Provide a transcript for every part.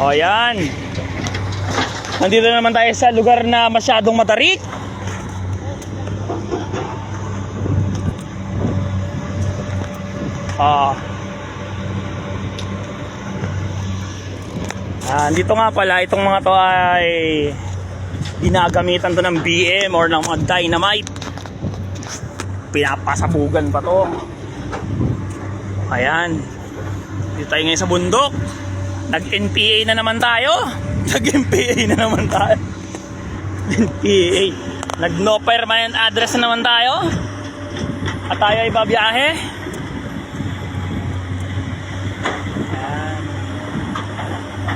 O yan. Nandito na naman tayo sa lugar na masyadong matarik. Dito nga pala, itong mga to ay ginagamitan to ng BM or ng mga dynamite. Pinapasabugan pa to. Ayan. Dito tayo ngayon sa bundok. Nag-NPA na naman tayo. Nag-NPA na naman tayo. NPA. Nag-no permanent address na naman tayo. At tayo ay babiyahe.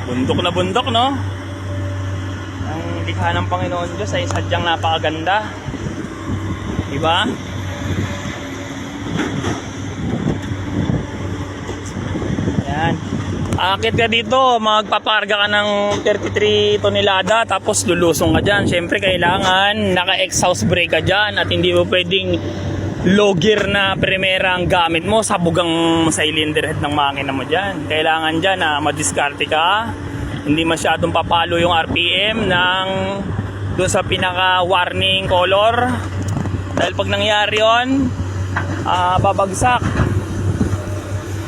Bundok na bundok, no? Ang likha ng Panginoon Diyos ay sadyang napakaganda. Diba? Ayan. Akit ka dito, magpaparga ka ng 33 tonelada, tapos lulusong ka dyan. Siyempre, kailangan naka-exhaust brake ka dyan at hindi mo pwedeng low gear na primera ang gamit mo, sabugang sa cylinder head ng makina mo dyan. Kailangan dyan na madiskarte ka, hindi masyadong papalo yung RPM ng doon sa pinaka warning color, dahil pag nangyari yun, babagsak,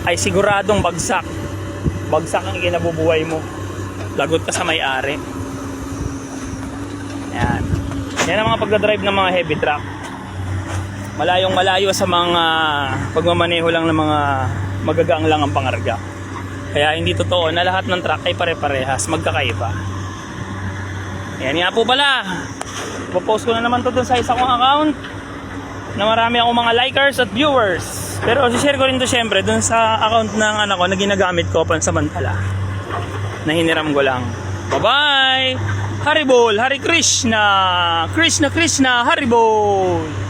ay siguradong bagsak ang kinabubuhay mo, lagot ka sa may-ari. Yan ang mga pagdadrive ng mga heavy truck. Malayong malayo sa mga pagmamaneho lang ng mga magagaang lang ang pangarga. Kaya hindi totoo na lahat ng truck ay pare-parehas, magkakaiba. Yan nga po pala. Popost ko na naman to dun sa isa kong account na marami akong mga likers at viewers. Pero share ko rin to syempre dun sa account ng anak ko na ginagamit ko pansamantala, na hiniram ko lang. Bye-bye! Haribol! Hari Krishna! Krishna Krishna! Haribol!